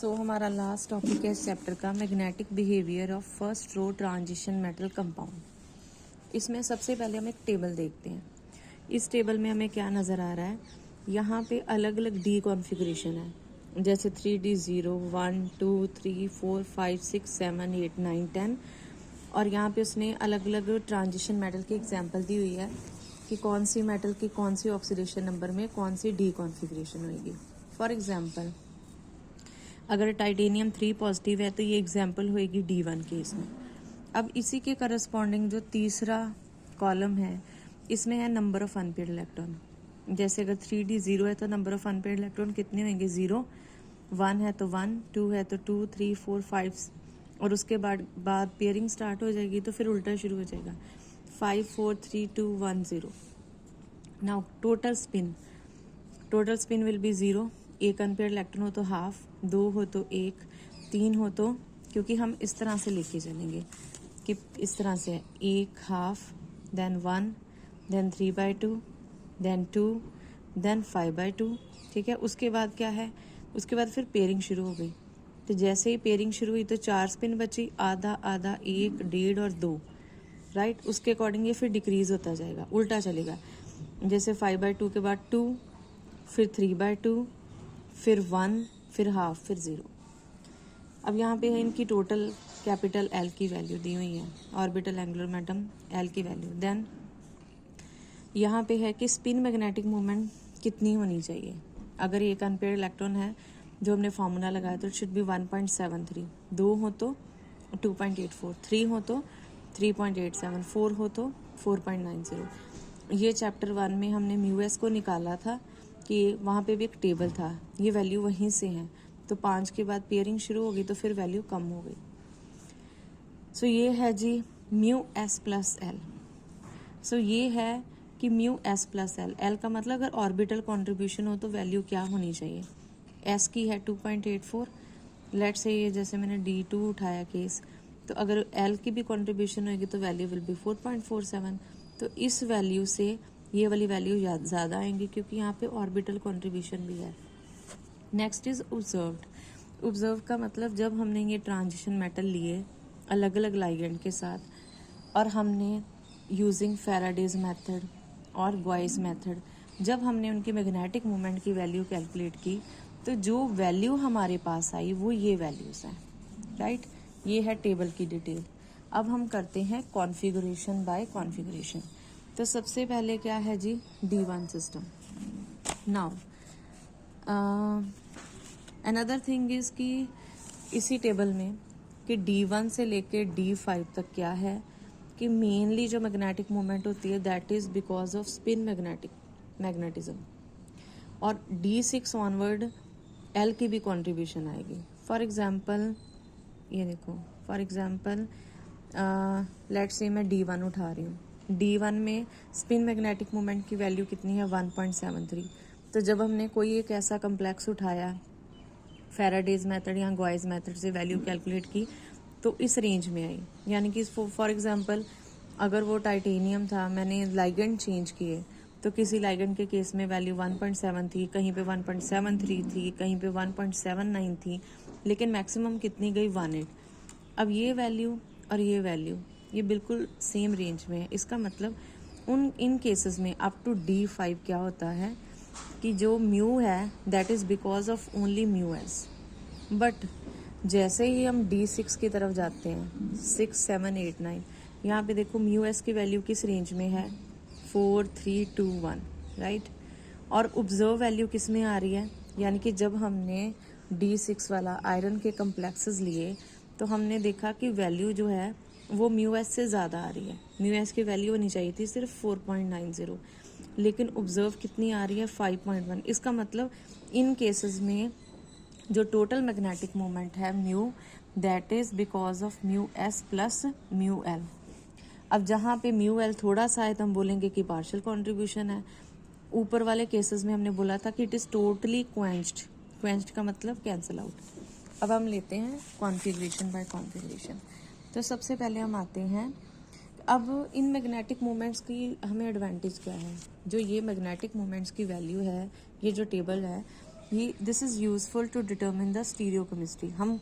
हमारा last topic है इस चैप्टर का magnetic behaviour of first row transition metal compound. इसमें सबसे पहले हम एक टेबल देखते हैं। इस टेबल में हमें क्या नज़र आ रहा है, यहाँ पे अलग अलग डी कॉन्फ़िगरेशन है, जैसे 3D 0 1 2 3 4 5 6 7 8 9 10। और यहाँ पे उसने अलग अलग ट्रांजिशन मेटल की एग्जांपल दी हुई है कि कौन सी मेटल की कौन सी ऑक्सीडेशन नंबर में कौन सी डी कॉन्फ़िगरेशन होगी। फॉर एग्जांपल, अगर टाइटेनियम 3 पॉजिटिव है तो ये एग्जाम्पल होएगी D1 केस में। अब इसी के करस्पॉन्डिंग जो तीसरा कॉलम है, इसमें है नंबर ऑफ अनपेड इलेक्ट्रॉन। जैसे अगर 3D 0 है तो नंबर ऑफ अनपेड इलेक्ट्रॉन कितने होंगे, 0। 1 है तो 1, 2 है तो 2, 3 4 5, और उसके बाद पेयरिंग स्टार्ट हो जाएगी तो फिर उल्टा शुरू हो जाएगा, 5 4 3 2 1 0। Now total spin will be 0। एक अनपेड इलेक्ट्रॉन हो तो हाफ, 2 हो तो 1, 3 हो तो, क्योंकि हम इस तरह से लेके चलेंगे कि इस तरह से 1 half, then 1, then 3/2, then 2, then 5/2। ठीक है, उसके बाद क्या है, उसके बाद फिर पेयरिंग शुरू हो गई। तो जैसे ही पेयरिंग शुरू हुई तो 4 स्पिन बची, आधा आधा, 1, 1.5 और 2, राइट। उसके अकॉर्डिंग ये फिर डिक्रीज होता जाएगा, उल्टा चलेगा। जैसे 5/2 के बाद 2, फिर 3/2, फिर 1, फिर हाफ, फिर 0। अब यहाँ पे है इनकी टोटल कैपिटल L की वैल्यू दी हुई है, ऑर्बिटल एंगुलर मोमेंटम L की वैल्यू। देन यहाँ पे है कि स्पिन मैग्नेटिक मोमेंट कितनी होनी चाहिए। अगर एक अनपेड इलेक्ट्रॉन है, जो हमने फार्मूला लगाया, तो इट शुड बी 1.73, 2 हो तो 2.84, 3 हो तो 3.87, 4 हो तो 4.90। ये चैप्टर 1 में हमने म्यूएस को निकाला था कि वहाँ पे भी एक टेबल था, ये वैल्यू वहीं से है। तो 5 के बाद पेयरिंग शुरू होगी तो फिर वैल्यू कम हो गई। सो ये है G mu S plus L. सो ये है कि mu S plus L, L का मतलब अगर ऑर्बिटल कॉन्ट्रीब्यूशन हो तो वैल्यू क्या होनी चाहिए। एस की है 2.84, लेट से ये जैसे मैंने D2 उठाया केस, तो अगर एल की भी कॉन्ट्रीब्यूशन होगी तो वैल्यू विल बी 4.47। तो इस वैल्यू से ये वाली वैल्यू ज़्यादा आएंगी क्योंकि यहाँ पे ऑर्बिटल कॉन्ट्रीब्यूशन भी है। नेक्स्ट इज ऑब्जर्व का मतलब जब हमने ये ट्रांजिशन मेटल लिए अलग अलग लाइगेंड के साथ और हमने यूजिंग फैराडेज मेथड और ग्वाइस मेथड जब हमने उनकी मैग्नेटिक मोमेंट की वैल्यू कैलकुलेट की, तो जो वैल्यू हमारे पास आई वो ये वैल्यूज़ हैं, राइट। ये है टेबल की डिटेल। अब हम करते हैं कॉन्फ़िगरेशन बाय कॉन्फ़िगरेशन। तो सबसे पहले क्या है जी, D1 system. Now another thing is कि इसी टेबल में कि D1 से लेके D5 तक क्या है कि मेनली जो मैग्नेटिक मोमेंट होती है that is because off spin magnetism, और D6 ऑनवर्ड L की भी कंट्रीब्यूशन आएगी। फॉर एग्जांपल ये देखो, फॉर एग्जांपल लेट्स से मैं D1 उठा रही हूँ। D1 में स्पिन मैग्नेटिक मोमेंट की वैल्यू कितनी है, 1.73। तो जब हमने कोई एक ऐसा कम्प्लेक्स उठाया फैराडेज मेथड या ग्वाइस मेथड से वैल्यू कैलकुलेट की तो इस रेंज में आई। यानी कि फॉर एग्जांपल अगर वो टाइटेनियम था, मैंने लाइगेंड चेंज किए, तो किसी लाइगेंड के केस में वैल्यू 1.7 थी, कहीं पे 1.73 थी, कहीं पे 1.79 थी, लेकिन मैक्सिमम कितनी गई, 18। अब ये वैल्यू और ये वैल्यू ये बिल्कुल सेम रेंज में है। इसका मतलब इन केसेस में अप टू D5 क्या होता है कि जो म्यू है that is because of only mu S. But जैसे ही हम D6 की तरफ जाते हैं, 6 7 8 9, यहाँ पे देखो म्यू एस की वैल्यू किस रेंज में है, 4 3 2 1, राइट। और ऑब्जर्व वैल्यू किस में आ रही है, यानी कि जब हमने D6 वाला आयरन के कम्प्लेक्सेस लिए तो हमने देखा कि वैल्यू जो है वो म्यू एस से ज़्यादा आ रही है। म्यू एस की वैल्यू होनी चाहिए थी सिर्फ 4.90, लेकिन ऑब्जर्व कितनी आ रही है, 5.1। इसका मतलब इन केसेस में जो टोटल मैग्नेटिक मोमेंट है mu, that is because of mu S plus mu L. अब जहाँ पे म्यू एल थोड़ा सा है तो हम बोलेंगे कि पार्शियल कॉन्ट्रीब्यूशन है। ऊपर वाले केसेस में हमने बोला था कि इट इज़ टोटली क्वेंच्ड का मतलब कैंसिल आउट। अब हम लेते हैं कॉन्फ़िगरेशन बाय कॉन्फ़िगरेशन। तो सबसे पहले हम आते हैं, अब इन मैग्नेटिक मोमेंट्स की हमें एडवांटेज क्या है। जो ये मैग्नेटिक मोमेंट्स की वैल्यू है, ये जो टेबल है, ये this is useful to determine the stereochemistry. हम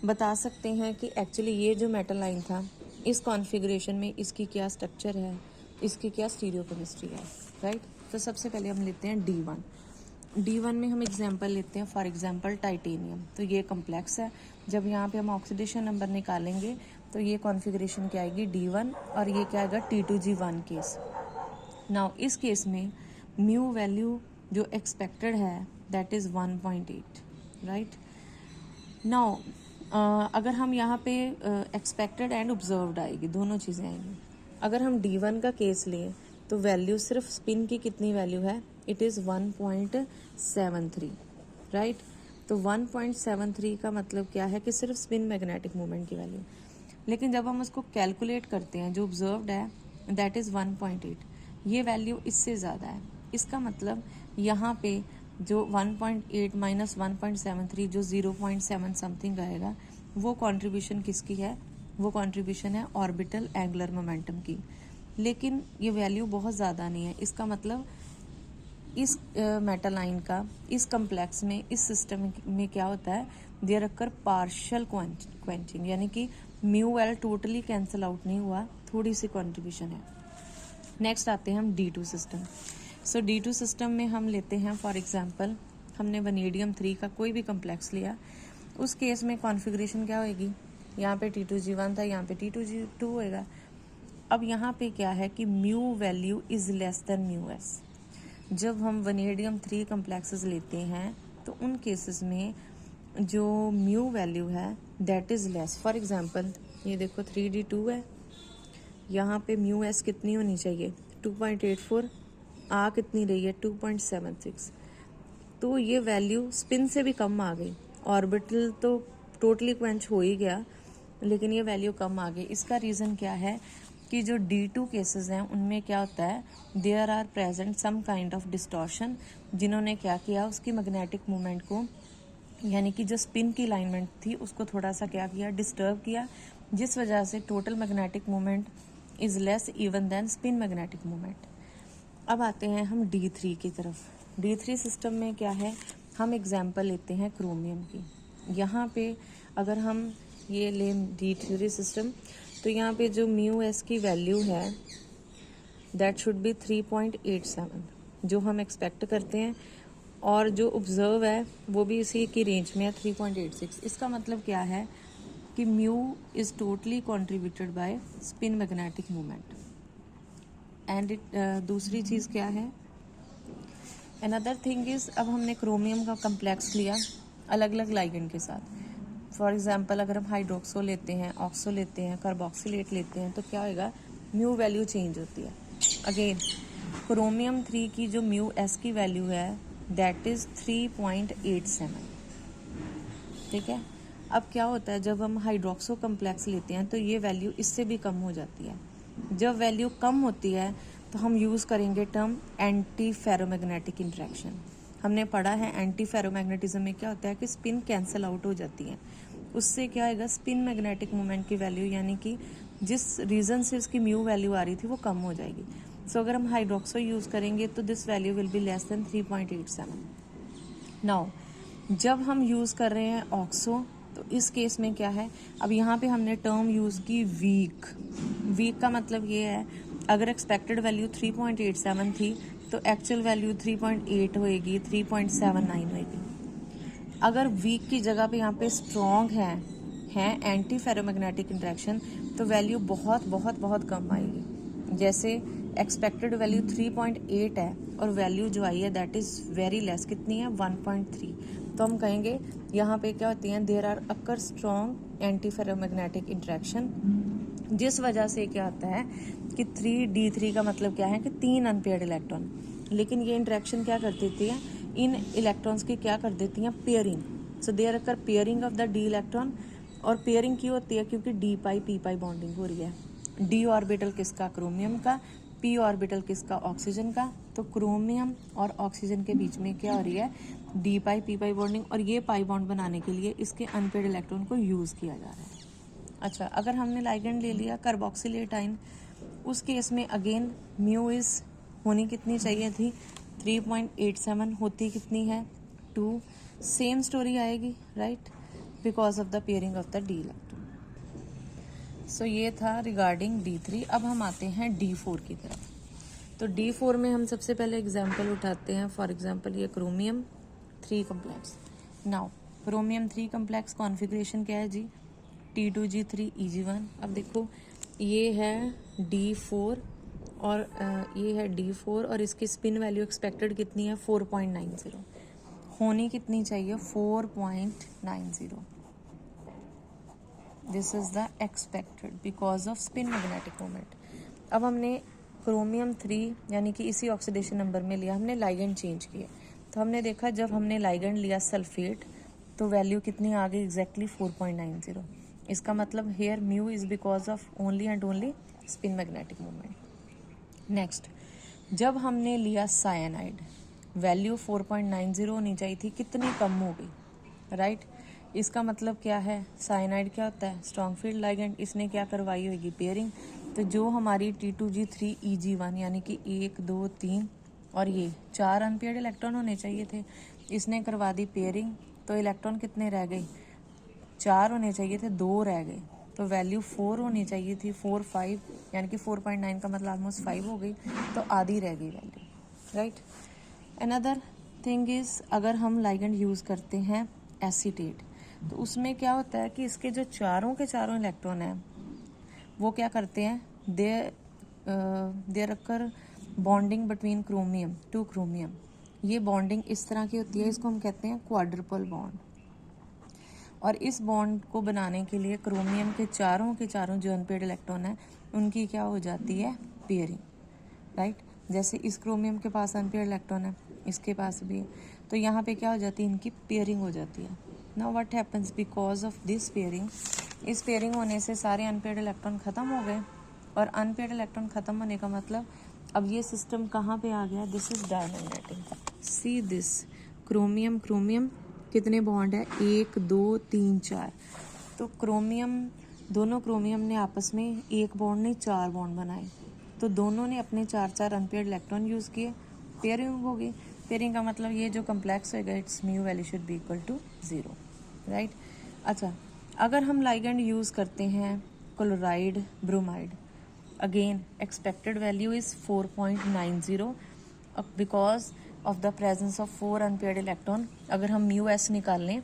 बता सकते हैं कि एक्चुअली ये जो मेटल लाइन था, इस कॉन्फ़िगरेशन में इसकी क्या स्ट्रक्चर है, इसकी क्या स्टीरियोकेमिस्ट्री है, राइट। तो सबसे पहले हम लेते हैं D1। D1 में हम एग्जांपल लेते हैं, फॉर एग्जांपल टाइटेनियम। तो ये कम्प्लेक्स है, जब यहाँ पे हम ऑक्सीडेशन नंबर निकालेंगे तो ये कॉन्फ़िगरेशन क्या आएगी D1, और ये क्या आएगा T2G1 केस। नाउ इस केस में म्यू वैल्यू जो एक्सपेक्टेड है दैट इज़ 1.8, राइट। नाउ अगर हम यहाँ पे एक्सपेक्टेड एंड ऑब्जर्व्ड आएगी, दोनों चीज़ें आएंगी। अगर हम D1 का केस लें तो वैल्यू सिर्फ स्पिन की कितनी वैल्यू है, इट इज़ 1.73, राइट। तो 1.73 का मतलब क्या है कि सिर्फ स्पिन मैग्नेटिक मोमेंट की वैल्यू। लेकिन जब हम उसको कैलकुलेट करते हैं, जो ऑब्जर्व्ड है दैट इज़ 1.8, ये वैल्यू इससे ज़्यादा है। इसका मतलब यहाँ पे जो 1.8 माइनस 1.73 जो 0.7 समथिंग आएगा, वो कंट्रीब्यूशन किसकी है, वो कंट्रीब्यूशन है ऑर्बिटल एंगुलर मोमेंटम की। लेकिन ये वैल्यू बहुत ज़्यादा नहीं है। इसका मतलब इस मेटल लाइन का इस कम्प्लेक्स में, इस सिस्टम में क्या होता है, देयर अकर पार्शियल क्वेंचिंग, यानी कि mu L totally cancel out नहीं हुआ, थोड़ी सी कंट्रीब्यूशन है। नेक्स्ट आते हैं हम D2 सिस्टम। सो D2 सिस्टम में हम लेते हैं, फॉर एग्जांपल हमने वनेडियम 3 का कोई भी कम्प्लेक्स लिया, उस केस में कॉन्फ़िगरेशन क्या होएगी, यहाँ पे T2G1 था, यहाँ पे T2G2 होएगा। अब यहाँ पे क्या है कि mu value is less than mu S. जब हम वनेडियम 3 कम्प्लेक्सेस लेते हैं तो उन केसेस में जो म्यू वैल्यू है that is less. For example ये देखो 3D2 है, यहाँ पे म्यू एस कितनी होनी चाहिए 2.84, आ कितनी रही है 2.76। तो ये वैल्यू स्पिन से भी कम आ गई। ऑर्बिटल तो टोटली क्वेंच हो ही गया, लेकिन ये वैल्यू कम आ गई। इसका रीज़न क्या है कि जो D2 केसेस हैं उनमें क्या होता है, there are present some kind of distortion, जिन्होंने क्या किया, उसकी मैग्नेटिक मूवमेंट को, यानी कि जो स्पिन की अलाइनमेंट थी उसको थोड़ा सा क्या किया, डिस्टर्ब किया, जिस वजह से total magnetic movement is less even then spin magnetic movement. अब आते हैं हम D3 की तरफ। D3 सिस्टम में क्या है, हम एग्जाम्पल लेते हैं क्रोमियम की। यहाँ पे अगर हम ये लें D3 सिस्टम, तो यहाँ पे जो म्यू एस की वैल्यू है दैट शुड बी 3.87, जो हम एक्सपेक्ट करते हैं, और जो ऑब्जर्व है वो भी इसी की रेंज में है 3.86। इसका मतलब क्या है कि mu is totally contributed bye spin magnetic movement. And दूसरी चीज़ क्या है, अनदर थिंग इज़, अब हमने क्रोमियम का कम्प्लेक्स लिया अलग अलग लाइगेंड के साथ। फॉर एग्जांपल अगर हम हाइड्रोक्सो लेते हैं, ऑक्सो लेते हैं, कार्बोक्सिलेट लेते हैं, तो क्या होएगा, म्यू वैल्यू चेंज होती है। अगेन क्रोमियम 3 की जो म्यू एस की वैल्यू है दैट इज़ 3.87, ठीक है। अब क्या होता है, जब हम हाइड्रोक्सो कम्प्लेक्स लेते हैं तो ये वैल्यू इससे भी कम हो जाती है। जब वैल्यू कम होती है तो हम यूज़ करेंगे टर्म एंटी फेरोमैग्नेटिक इंटरेक्शन। हमने पढ़ा है एंटी फेरोमैग्नेटिज्म में क्या होता है कि स्पिन कैंसिल आउट हो जाती है। उससे क्या आएगा, स्पिन मैग्नेटिक मोमेंट की वैल्यू, यानी कि जिस रीज़न से उसकी म्यू वैल्यू आ रही थी वो कम हो जाएगी। सो अगर हम हाइड्रोक्सो यूज़ करेंगे तो this value will be less than 3.87। Now जब हम यूज़ कर रहे हैं ऑक्सो, तो इस केस में क्या है, अब यहाँ पे हमने टर्म यूज़ की वीक। वीक का मतलब ये है, अगर एक्सपेक्टेड वैल्यू 3.87 थी तो एक्चुअल वैल्यू 3.8 होएगी, 3.79 होएगी। अगर वीक की जगह पे यहाँ पे स्ट्रॉन्ग है एंटी फेरोमैग्नेटिक इंटरेक्शन, तो वैल्यू बहुत बहुत बहुत कम आएगी। जैसे एक्सपेक्टेड वैल्यू 3.8 है और वैल्यू जो आई है दैट इज़ वेरी लेस, कितनी है 1.3। तो हम कहेंगे यहाँ पे क्या होती हैं, there are occur strong anti ferromagnetic interaction, जिस वजह से क्या होता है कि 3D3 का मतलब क्या है कि 3 अनपेयर्ड इलेक्ट्रॉन, लेकिन ये इंटरेक्शन क्या कर देती है, इन इलेक्ट्रॉन्स की क्या कर देती हैं, pairing. So there occur pairing of the D electron. और पेयरिंग क्यों होती है, क्योंकि D pi P pi bonding हो रही है। D ऑर्बिटल किसका, क्रोमियम का, P ऑर्बिटल किसका, ऑक्सीजन का। तो क्रोमियम और ऑक्सीजन के बीच में क्या हो रही है, D pi P pi bonding, और ये पाई बॉन्ड बनाने के लिए इसके अनपेयर्ड इलेक्ट्रॉन को यूज़ किया जा रहा है। अच्छा, अगर हमने लाइगेंड ले लिया कार्बोक्सिलेट आयन, उस केस में अगेन म्यू इज़ होनी कितनी चाहिए थी 3.87, होती कितनी है 2। सेम स्टोरी आएगी, right, because of the pairing of the d electron. So ये था रिगार्डिंग D3। अब हम आते हैं D4 की तरफ। तो D4 में हम सबसे पहले एग्जाम्पल उठाते हैं, फॉर एग्जाम्पल ये chromium 3 complex. Now chromium 3 complex configuration क्या है जी, T2G3 EG1। अब देखो ये है D4 और ये है D4 और इसकी स्पिन वैल्यू एक्सपेक्टेड कितनी है 4.90, होनी कितनी चाहिए 4.90। This is the expected because off spin magnetic moment. अब हमने क्रोमियम 3 यानी कि इसी ऑक्सीडेशन नंबर में लिया, हमने लाइगेंड चेंज किए, तो हमने देखा जब हमने लाइगेंड लिया सल्फेट तो वैल्यू कितनी आ गई एग्जैक्टली 4.90। इसका मतलब here mu is because of only and only spin magnetic moment. Next, जब हमने लिया साइनाइड, वैल्यू 4.90 होनी चाहिए थी, कितनी कम हो गई, राइट। इसका मतलब क्या है, साइनाइड क्या होता है, स्ट्रॉन्ग फील्ड लाइगेंड, इसने क्या करवाई होगी पेयरिंग। तो जो हमारी T2G3 EG1 यानी कि 1 2 3 और ये 4 अनपेयर्ड इलेक्ट्रॉन होने चाहिए थे, इसने करवा दी पेयरिंग। तो इलेक्ट्रॉन कितने रह गए, 4 होने चाहिए थे, 2 रह गए। तो वैल्यू 4 होनी चाहिए थी, 4 5 यानी कि 4.9 का मतलब ऑलमोस्ट 5 हो गई, तो आधी रह गई value, right. Another thing is, अगर हम लाइगेंड यूज़ करते हैं एसीटेट, तो उसमें क्या होता है कि इसके जो चारों के चारों इलेक्ट्रॉन हैं वो क्या करते हैं, there occur bonding between chromium to chromium. ये बॉन्डिंग इस तरह की होती है, इसको हम कहते हैं क्वाड्रुपल बॉन्ड। और इस बॉन्ड को बनाने के लिए क्रोमियम के चारों जो अनपेयर्ड इलेक्ट्रॉन है उनकी क्या हो जाती है, पेयरिंग, राइट। जैसे इस क्रोमियम के पास अनपेयर्ड इलेक्ट्रॉन है, इसके पास भी है, तो यहाँ पे क्या हो जाती है, इनकी पेयरिंग हो जाती है। Now what happens because of this pairing, इस पेयरिंग होने से सारे अनपेयर्ड इलेक्ट्रॉन ख़त्म हो गए। और अनपेयर्ड इलेक्ट्रॉन ख़त्म होने का मतलब अब ये सिस्टम कहाँ पे आ गया, this is diamagnetic. See this chromium chromium कितने बॉन्ड है, 1 2 3 4। तो क्रोमियम, दोनों क्रोमियम ने आपस में एक बॉन्ड नहीं 4 बॉन्ड बनाए, तो दोनों ने अपने 4 अनपेयर्ड इलेक्ट्रॉन यूज़ किए, पेयरिंग हो गई। पेयरिंग का मतलब ये जो कम्प्लेक्स होगा its mu value should be equal to 0, right. अच्छा, अगर हम लाइगेंड यूज़ करते हैं chloride bromide, again expected value is 4.90 because of the presence of 4 unpaired electron. अगर हम म्यू एस निकाल लें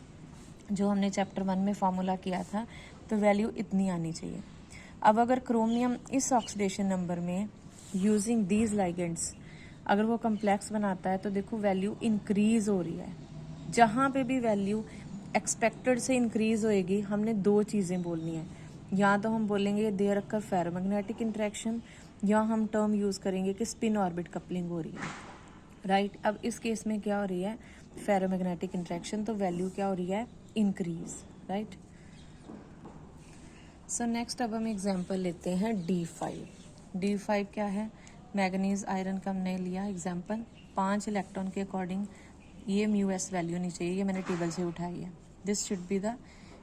जो हमने चैप्टर 1 में फार्मूला किया था, तो वैल्यू इतनी आनी चाहिए। अब अगर क्रोमियम इस ऑक्सीडेशन नंबर में यूजिंग दीज लाइगेंड्स अगर वो कम्प्लेक्स बनाता है, तो देखो वैल्यू इंक्रीज हो रही है। जहाँ पे भी वैल्यू एक्सपेक्टेड से इंक्रीज होएगी, हमने 2 चीज़ें बोलनी है, या तो हम बोलेंगे देयर अकर फेरोमैग्नेटिक इंटरेक्शन, या हम टर्म यूज़ करेंगे कि स्पिन ऑर्बिट कपलिंग हो रही है, राइट। अब इस केस में क्या हो रही है, फेरोमैग्नेटिक इंटरेक्शन, तो वैल्यू क्या हो रही है, इंक्रीज, राइट। सो नेक्स्ट अब हम एग्जांपल लेते हैं D5 क्या है, मैग्नीज आयरन का हमने लिया एग्जांपल, 5 इलेक्ट्रॉन के अकॉर्डिंग ये म्यू एस वैल्यू नहीं चाहिए, ये मैंने टेबल से उठाई है, this should be the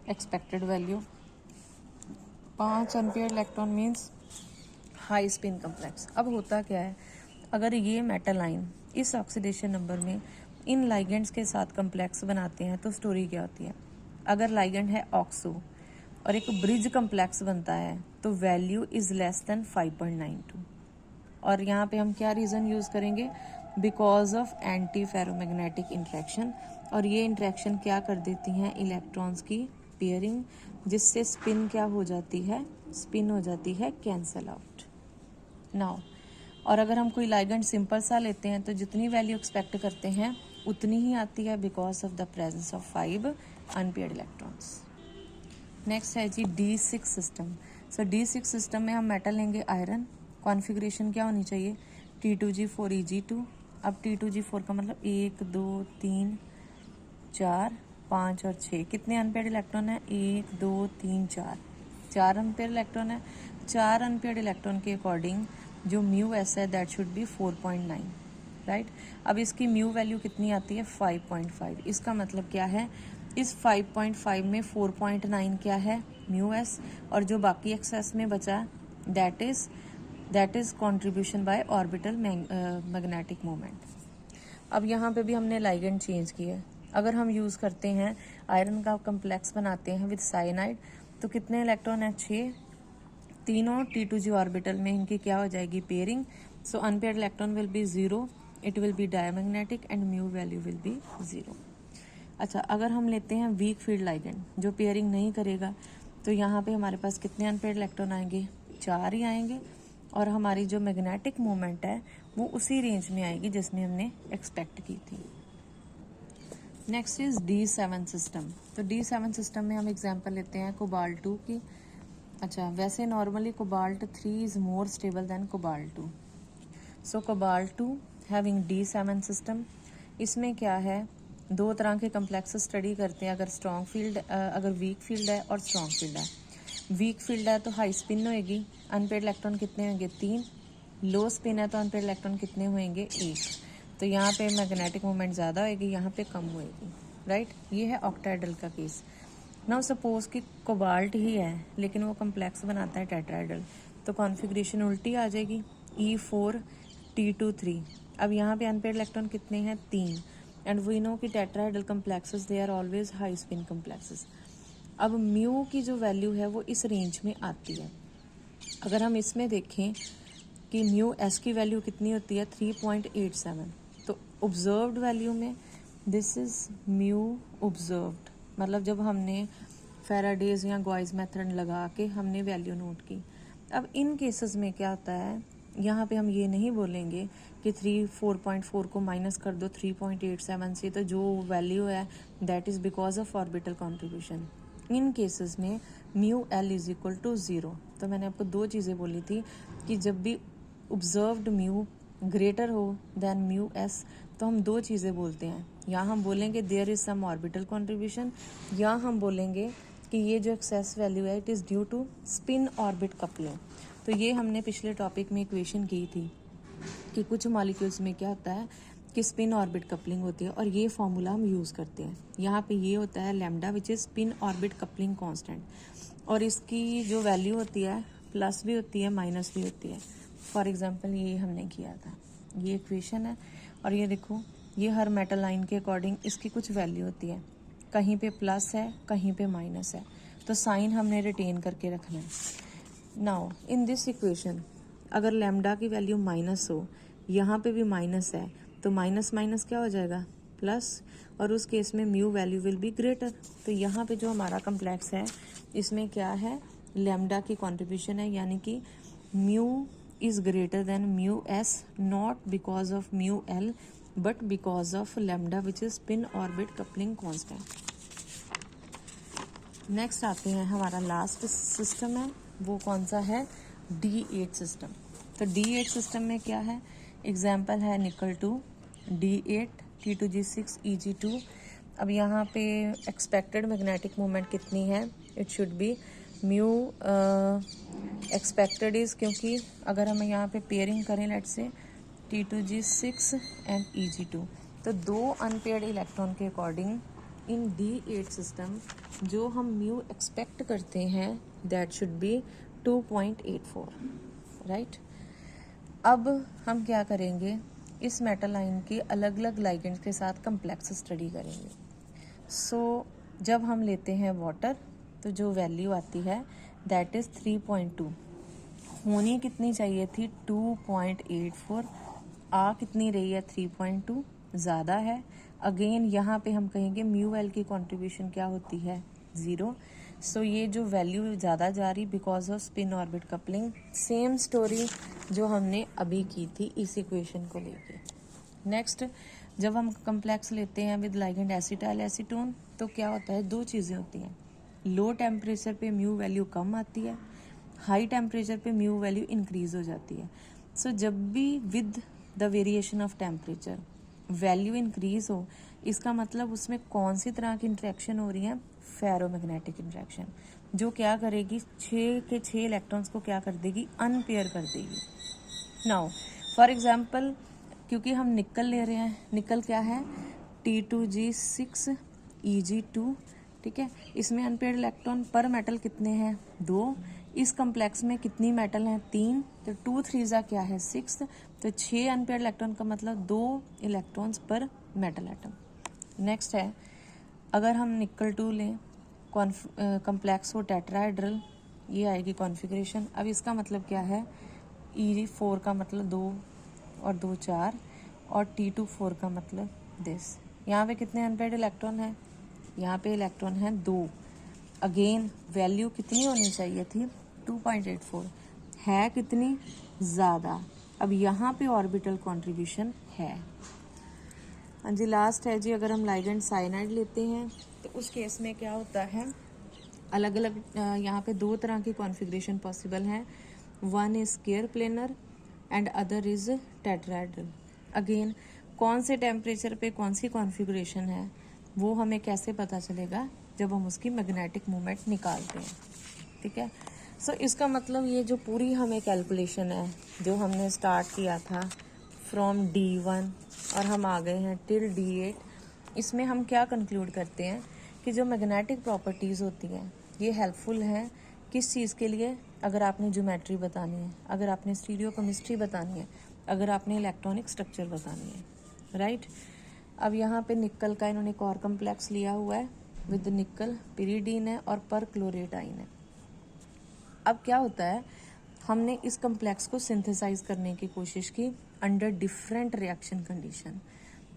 expected value. 5 unpaired electron means high spin complex. अब होता क्या है, अगर ये मेटल आयन इस ऑक्सीडेशन नंबर में इन लाइगेंड्स के साथ कम्प्लेक्स बनाते हैं, तो स्टोरी क्या होती है, अगर लाइगेंड है ऑक्सो और एक ब्रिज कम्प्लेक्स बनता है, तो वैल्यू इज लेस देन 5.92। और यहाँ पे हम क्या रीज़न यूज़ करेंगे, because of anti ferromagnetic interaction. और ये इंट्रैक्शन क्या कर देती हैं, इलेक्ट्रॉन्स की पेयरिंग, जिससे स्पिन क्या हो जाती है, स्पिन हो जाती है कैंसल आउट। नाउ और अगर हम कोई लाइगेंड सिंपल सा लेते हैं, तो जितनी वैल्यू एक्सपेक्ट करते हैं उतनी ही आती है, because of the presence of 5 unpaired electrons. Next है जी D6 सिस्टम। सो D6 सिस्टम में हम मेटल लेंगे आयरन, कॉन्फ़िगरेशन क्या होनी चाहिए, T2G4 EG2। अब T2G4 का मतलब 1 2 3 4 5 और 6, कितने अनपेयर्ड इलेक्ट्रॉन है, 1 2 3 4 अनपेयर्ड इलेक्ट्रॉन है। 4 अनपेयर्ड इलेक्ट्रॉन के अकॉर्डिंग जो म्यू एस है दैट शुड बी 4.9, राइट। अब इसकी म्यू वैल्यू कितनी आती है, 5.5। इसका मतलब क्या है, इस 5.5 में 4.9 क्या है, म्यू एस, और जो बाकी एक्सेस में बचा that is contribution by orbital magnetic moment. अब यहाँ पे भी हमने लाइगेंड चेंज किया है, अगर हम यूज़ करते हैं आयरन का कम्प्लेक्स बनाते हैं विद साइनाइड, तो कितने इलेक्ट्रॉन हैं? 6। तीनों T2G ऑर्बिटल में इनकी क्या हो जाएगी? Pairing. So unpaired electron will be 0, it will be diamagnetic and mu value will be 0। अच्छा, अगर हम लेते हैं वीक फील्ड लाइगेंड जो पेयरिंग नहीं करेगा, तो यहाँ पे हमारे पास कितने अनपेयर्ड इलेक्ट्रॉन आएंगे? 4 ही आएंगे, और हमारी जो मैग्नेटिक मोमेंट है वो उसी रेंज में आएगी जिसमें हमने एक्सपेक्ट की थी। Next is D7 system. तो D7 सिस्टम में हम एग्जांपल लेते हैं कोबाल्ट 2 की। अच्छा, वैसे normally cobalt 3 is more stable then cobalt 2। So cobalt 2 having D7 system, इसमें क्या है, 2 तरह के कम्प्लेक्स स्टडी करते हैं। अगर वीक फील्ड है और स्ट्रॉन्ग फील्ड है। वीक फील्ड है तो हाई स्पिन होएगी, अनपेयर्ड इलेक्ट्रॉन कितने होंगे? 3। लो स्पिन है तो अनपेयर्ड इलेक्ट्रॉन कितने होंगे? 1। तो यहाँ पे मैग्नेटिक मोमेंट ज़्यादा होएगी, यहाँ पे कम होएगी, राइट। ये है ऑक्टाहेड्रल का केस। नाउ सपोज कि कोबाल्ट ही है लेकिन वो कम्प्लेक्स बनाता है टेट्राहेड्रल, तो कॉन्फ़िगरेशन उल्टी आ जाएगी, E4T2 3। अब यहाँ पे अनपेयर्ड इलेक्ट्रॉन कितने हैं? 3। एंड वी नो कि tetrahedral complexes they are always high spin complexes. अब म्यू की जो वैल्यू है वो इस रेंज में आती है। अगर हम इसमें देखें कि म्यू एस की वैल्यू कितनी होती है? 3.87। तो ऑब्जर्व्ड वैल्यू में दिस इज म्यू ऑब्जर्व्ड, मतलब जब हमने फैराडेज या गॉइस मेथड लगा के हमने वैल्यू नोट की। अब इन केसेस में क्या होता है, यहाँ पे हम ये नहीं बोलेंगे कि 4.4 को माइनस कर दो 3.87 से, तो जो वैल्यू है that is because of orbital contribution. इन केसेस में mu L is equal to 0। तो मैंने आपको 2 चीज़ें बोली थी कि जब भी ऑब्जर्व्ड म्यू ग्रेटर हो देन म्यू एस, तो हम 2 चीज़ें बोलते हैं। या हम बोलेंगे there is some orbital contribution, या हम बोलेंगे कि ये जो एक्सेस वैल्यू है it is due to spin orbit coupling. तो ये हमने पिछले टॉपिक में इक्वेशन की थी कि कुछ मॉलिक्यूल्स में क्या होता है कि स्पिन ऑर्बिट कपलिंग होती है, और ये फॉर्मूला हम यूज़ करते हैं। यहाँ पे ये होता है lambda which is spin orbit coupling constant, और इसकी जो वैल्यू होती है प्लस भी होती है माइनस भी होती है। फॉर एग्जांपल ये हमने किया था, ये इक्वेशन है, और ये देखो ये हर मेटल लाइन के अकॉर्डिंग इसकी कुछ वैल्यू होती है, कहीं पे प्लस है कहीं पे माइनस है, तो साइन हमने रिटेन करके रखना है। नाउ इन दिस इक्वेशन अगर लैम्डा की वैल्यू माइनस हो, यहाँ पे भी माइनस है, तो माइनस माइनस क्या हो जाएगा? प्लस, और उस केस में mu value will be greater. तो यहाँ पे जो हमारा कम्प्लेक्स है इसमें क्या है? लैम्डा की कॉन्ट्रीब्यूशन है, यानी कि mu is greater than mu S, not because of mu L but because of lambda which is spin orbit coupling constant. Next आते हैं, हमारा लास्ट सिस्टम है, वो कौन सा है? D8 system. तो D8 सिस्टम में क्या है? एग्जाम्पल है निकल 2, D8 T2G6 Eg2। अब यहाँ पे एक्सपेक्टेड मैग्नेटिक मोमेंट कितनी है? It should be mu expected is, क्योंकि अगर हम यहाँ पे पेयरिंग करें लेट से T2G6 एंड Eg2, तो 2 अनपेयर्ड इलेक्ट्रॉन के अकॉर्डिंग इन D8 सिस्टम जो हम म्यू एक्सपेक्ट करते हैं दैट शुड बी 2.84, राइट। अब हम क्या करेंगे, इस मेटल लाइन के अलग अलग लाइगेंड्स के साथ कम्प्लेक्स स्टडी करेंगे। सो जब हम लेते हैं वाटर, तो जो वैल्यू आती है दैट इज़ 3.2। होनी कितनी चाहिए थी? 2.84। आ कितनी रही है? 3.2, ज़्यादा है। अगेन यहाँ पे हम कहेंगे म्यू एल की कॉन्ट्रीब्यूशन क्या होती है? 0। सो ये जो वैल्यू ज़्यादा जा रही because off spin orbit coupling. Same story जो हमने अभी की थी इस इक्वेशन को लेके। नेक्स्ट, जब हम कम्प्लेक्स लेते हैं विद लाइगेंड एसिटाइल एसीटोन, तो क्या होता है? 2 चीज़ें होती हैं। लो टेम्परेचर पे म्यू वैल्यू कम आती है, हाई टेम्परेचर पे म्यू वैल्यू इंक्रीज हो जाती है। सो जब भी with the variation of temperature value increase हो, इसका मतलब उसमें कौन सी तरह की इंट्रैक्शन हो रही है? फेरोमैग्नेटिक इंट्रैक्शन, जो क्या करेगी? 6 के 6 इलेक्ट्रॉन्स को क्या कर देगी? अनपेयर कर देगी। नाउ फॉर एग्जांपल, क्योंकि हम निकल ले रहे हैं, निकल क्या है? T2G6 Eg2, ठीक है। इसमें अनपेयर्ड इलेक्ट्रॉन पर मेटल कितने हैं? 2। इस कम्प्लेक्स में कितनी मेटल हैं? 3। तो 2 3 क्या है? 6। तो 6 अनपेयर्ड इलेक्ट्रॉन का मतलब 2 इलेक्ट्रॉन्स पर मेटल एटम। नेक्स्ट है, अगर हम निकल 2 लें, कम्प्लेक्स हो टेट्राहेड्रल, ये आएगी कॉन्फ़िगरेशन। अब इसका मतलब क्या है, E4 का मतलब 2 और 2 4 और T2 4 का मतलब दिस। यहाँ पे कितने अनपेयर्ड इलेक्ट्रॉन है, यहाँ पे इलेक्ट्रॉन है 2। अगेन वैल्यू कितनी होनी चाहिए थी, 2.84, है कितनी ज़्यादा। अब यहाँ पे ऑर्बिटल कॉन्ट्रीब्यूशन है। हाँ जी, लास्ट है जी, अगर हम लाइगेंड साइनाइड लेते हैं तो उस केस में क्या होता है, अलग अलग यहाँ पे 2 तरह की कॉन्फ़िगरेशन पॉसिबल है। One is square planar and other is tetrahedral. Again कौन से टेम्परेचर पे कौन सी कॉन्फ़िगरेशन है वो हमें कैसे पता चलेगा, जब हम उसकी मैग्नेटिक मोमेंट निकालते हैं। ठीक है, सो इसका मतलब ये जो पूरी हमें कैलकुलेशन है जो हमने स्टार्ट किया था फ्रॉम D1 और हम आ गए हैं टिल D8, इसमें हम क्या कंक्लूड करते हैं कि जो मैग्नेटिक प्रॉपर्टीज़ होती हैं ये हेल्पफुल हैं किस चीज़ के लिए, अगर आपने ज्योमेट्री बतानी है, अगर आपने स्टीरियोकेमिस्ट्री बतानी है, अगर आपने इलेक्ट्रॉनिक स्ट्रक्चर बतानी है, राइट। अब यहाँ पे निकल का इन्होंने एक और कम्प्लेक्स लिया हुआ है विद निकल, पिरीडीन है और पर क्लोरेट आइन है। अब क्या होता है, हमने इस कम्प्लेक्स को सिंथेसाइज करने की कोशिश की अंडर डिफरेंट रिएक्शन कंडीशन।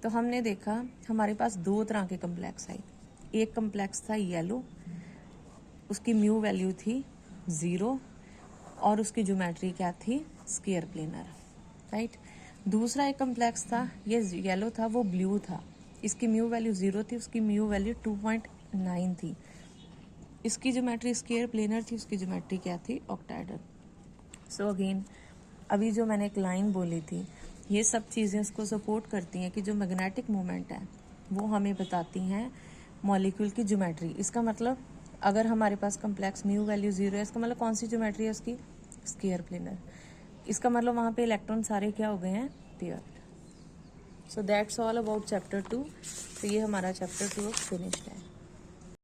तो हमने देखा हमारे पास 2 तरह के कम्प्लेक्स आए। एक कम्प्लेक्स था येलो, उसकी म्यू वैल्यू थी 0 और उसकी ज्योमेट्री क्या थी, स्क्वायर प्लेनर, राइट। दूसरा एक कम्प्लेक्स था, ये येलो था वो ब्लू था, इसकी म्यू वैल्यू 0 थी, उसकी म्यू वैल्यू 2.9 थी, इसकी ज्योमेट्री स्क्वायर प्लेनर थी, उसकी ज्योमेट्री क्या थी, ऑक्टाहेड्रल। सो अगेन अभी जो मैंने एक लाइन बोली थी, ये सब चीज़ें उसको सपोर्ट करती हैं कि जो मैग्नेटिक मोमेंट है वो हमें बताती हैं मॉलिक्यूल की ज्योमेट्री। इसका मतलब अगर हमारे पास कम्प्लेक्स म्यू वैल्यू 0 है, इसका मतलब कौन सी ज्योमेट्री है उसकी, स्क्वायर प्लेनर। इसका मतलब वहाँ पे इलेक्ट्रॉन सारे क्या हो गए हैं, paired. So that's all about chapter 2। तो ये हमारा चैप्टर 2 फिनिश्ड है।